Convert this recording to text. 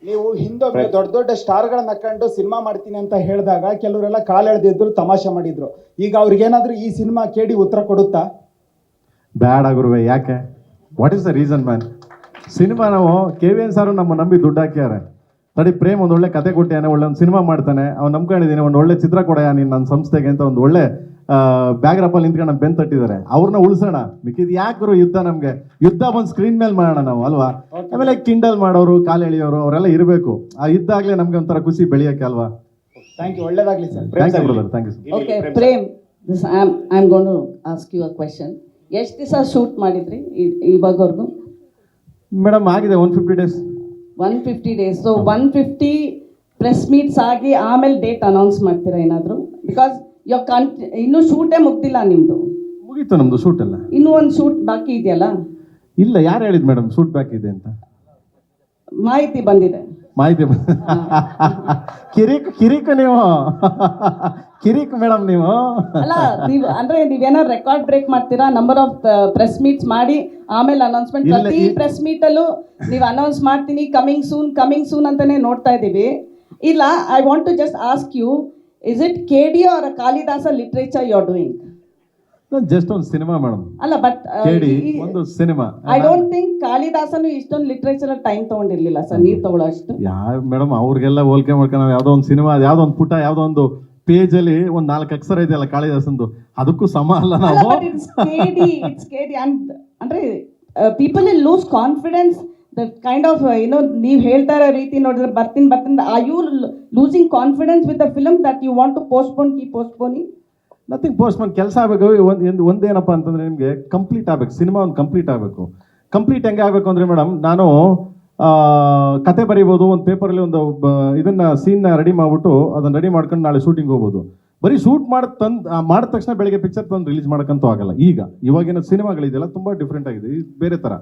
ನೀವು ಹಿಂದೊಮ್ಮೆ ದೊಡ್ಡ ದೊಡ್ಡ ಸ್ಟಾರ್ಗಳನ್ನ ಹಾಕೊಂಡು ಸಿನಿಮಾ ಮಾಡ್ತೀನಿ ಅಂತ ಹೇಳಿದಾಗ ಕೆಲವರೆಲ್ಲ ಕಾಲೆಳೆದಿದ್ರು, ತಮಾಷೆ ಮಾಡಿದ್ರು. ಈಗ ಅವ್ರಿಗೇನಾದ್ರೂ ಈ ಸಿನಿಮಾ ಕೇಳಿ ಉತ್ತರ ಕೊಡುತ್ತಾ? ಬ್ಯಾಡ ಗುರುವೆ, ಯಾಕೆ? What is the reason man? Cinema ನಾವು KVN ಸಾರು ನಮ್ಮ ನಂಬಿ ದುಡ್ಡು ಹಾಕ್ಯಾರೆ. ತಡಿ ಪ್ರೇಮ್ ಒಂದು ಒಳ್ಳೆ ಕತೆ ಕೊಟ್ಟಿಯಾನೆ, ಒಳ್ಳೆ ಒಂದು ಸಿನಿಮಾ ಮಾಡ್ತಾನೆ, ಅವ್ನು ನಂಬ್ಕೊಂಡಿದ್ದೀನಿ, ಒಂದು ಒಳ್ಳೆ ಚಿತ್ರ ಕೊಡಯ ನೀನು ನನ್ನ ಸಂಸ್ಥೆಗೆ ಅಂತ ಒಂದು ಒಳ್ಳೆ ಬ್ಯಾಗ್ರಪ್ಪಲ್ಲಿ ನಿಂತ್ಕೊಂಡು ನಮ್ಮ ಬೆನ್ ತಟ್ಟಿದ್ದಾರೆ. ಅವ್ರನ್ನ ಉಳಿಸೋಣ. ಮಿಕ್ಕಿದ್ ಯಾಕರು ಯುದ್ಧ? ನಮಗೆ ಯುದ್ಧ ಒಂದು ಸ್ಕ್ರೀನ್ ಮೇಲೆ ಮಾಡೋಣ ನಾವು, ಅಲ್ವಾ? ಆಮೇಲೆ ಕಿಂಡಲ್ ಮಾಡೋರು, ಕಾಲು ಎಳೆಯೋರು ಅವರೆಲ್ಲ ಇರಬೇಕು. ಆ ಯುದ್ಧ ಆಗ್ಲೇ ನಮ್ಗೆ ಒಂಥರ ಖುಷಿ ಬೆಳೆಯೋಕೆ, ಅಲ್ವಾ? ಥ್ಯಾಂಕ್ ಯು, ಒಳ್ಳೇದಾಗ್ಲಿ sir. Thank you brother, thank you. Okay Prem, I am going to ask you a question. ಎಷ್ಟು ದಿವಸ ಶೂಟ್ ಮಾಡಿದ್ರಿ ಇವಾಗವರೆಗೂ? ಮೇಡಮ್ ಆಗಿದೆ 150 days. 150 days. So 150 press meets ಆಗಿ ಆಮೇಲೆ ಡೇಟ್ ಅನೌನ್ಸ್ ಮಾಡ್ತೀರಾ ಏನಾದರೂ? ಬಿಕಾಸ್ ಇನ್ನೂ ಶೂಟೇ ಮುಗ್ದಿಲ್ಲ ನಿಮ್ಮದು. ಮುಗೀತು ನಮ್ಮದು ಶೂಟ್ ಎಲ್ಲ. ಇನ್ನೂ ಒಂದು ಶೂಟ್ ಬಾಕಿ ಇದೆಯಲ್ಲ? ಇಲ್ಲ, ಯಾರು ಹೇಳಿದ್ ಮೇಡಮ್ ಶೂಟ್ ಬ್ಯಾಕ್ ಇದೆ ಅಂತ? ಮಾಹಿತಿ ಬಂದಿದೆ. ಮಾಹಿತಿ ಕಿರಿಕ್ ನೀವು ಕಿರಿಕ್ ಮೇಡಮ್ ನೀವು. ಅಲ್ಲ, ನೀವು ಅಂದ್ರೆ ನೀವೇನಾದ್ರು ರೆಕಾರ್ಡ್ ಬ್ರೇಕ್ ಮಾಡ್ತೀರಾ? ನಂಬರ್ ಆಫ್ ಪ್ರೆಸ್ ಮೀಟ್ಸ್ ಮಾಡಿ ಆಮೇಲೆ ಅನೌನ್ಸ್ಮೆಂಟ್. ಪ್ರತಿ ಪ್ರೆಸ್ ಮೀಟ್ ಅಲ್ಲೂ ನೀವು ಅನೌನ್ಸ್ ಮಾಡ್ತೀನಿ ಕಮಿಂಗ್ ಸೂನ್ ಅಂತಾನೆ ನೋಡ್ತಾ ಇದ್ದೀವಿ. ಇಲ್ಲ, I want to just ask you, is it KD or Kalidasa literature you are doing? Just ಒಂದು ಸಿನಿಮಾ ಮೇಡಮ್. ಅಲ್ಲ, ಬಟ್ KD ಒಂದು ಸಿನಿಮಾ. ಐ ಡೋಂಟ್ ಥಿಂಕ್ ಕಾಳಿದಾಸನು ಇಷ್ಟೊಂದು ಲಿಟ್ರೇಚರ್ ಟೈಮ್ ತಗೊಂಡಿರ್ಲಿಲ್ಲ ಸರ್, ನೀರು ತಗೊಳ್ಳೋ ಅಷ್ಟು. ಯಾವ ಮೇಡಮ್ ಅವ್ರಿಗೆಲ್ಲ ಹೋಲಿಕೆ ಮಾಡ್ಕೊಂಡು ನಾವು ಯಾವುದೋ ಒಂದು ಸಿನಿಮಾ, ಯಾವುದೋ ಒಂದು ಪುಟ, ಯಾವುದೋ ಒಂದು ಪೇಜ್ ಅಲ್ಲಿ ಒಂದು 4 ಅಕ್ಷರ ಇದೆಯಲ್ಲ ಕಾಳಿದಾಸಂದು, ಅದಕ್ಕೂ ಸಮ ಅಲ್ಲ ನಾವು. ಇಟ್ಸ್ KD ಅಂದ್ರೆ people in lose confidence. The kind of ನೀವು ಹೇಳ್ತಾ ಇರೋ ರೀತಿ ನೋಡಿದ್ರೆ ಬರ್ತೀನಿ. Are you losing confidence with the film that you want to postponing? Nothing postpone. ಕೆಲಸ ಆಗಬೇಕು. ಒಂದೇನಪ್ಪ ಅಂತಂದ್ರೆ ನಿಮಗೆ ಕಂಪ್ಲೀಟ್ ಆಗಬೇಕು. ಸಿನಿಮಾ ಒಂದು ಕಂಪ್ಲೀಟ್ ಆಗಬೇಕು. ಕಂಪ್ಲೀಟ್ ಹೆಂಗೆ ಆಗಬೇಕು ಅಂದ್ರೆ ಮೇಡಮ್, ನಾನು ಕತೆ ಬರೀಬೋದು, ಒಂದು ಪೇಪರಲ್ಲಿ ಒಂದು ಇದನ್ನ ಸೀನ್ನ ರೆಡಿ ಮಾಡ್ಬಿಟ್ಟು ಅದನ್ನ ರೆಡಿ ಮಾಡ್ಕೊಂಡು ನಾಳೆ ಶೂಟಿಂಗ್ ಹೋಗ್ಬೋದು. ಬರೀ ಶೂಟ್ ಮಾಡಿದ ತಕ್ಷಣ ಬೆಳಿಗ್ಗೆ ಪಿಕ್ಚರ್ ತಂದು ರಿಲೀಸ್ ಮಾಡೋಕ್ಕಂತೂ ಆಗಲ್ಲ. ಇವಾಗಿನ ಸಿನಿಮಾಗಳಿದೆಯಲ್ಲ ತುಂಬ ಡಿಫ್ರೆಂಟ್ ಆಗಿದೆ, ಬೇರೆ ಥರ.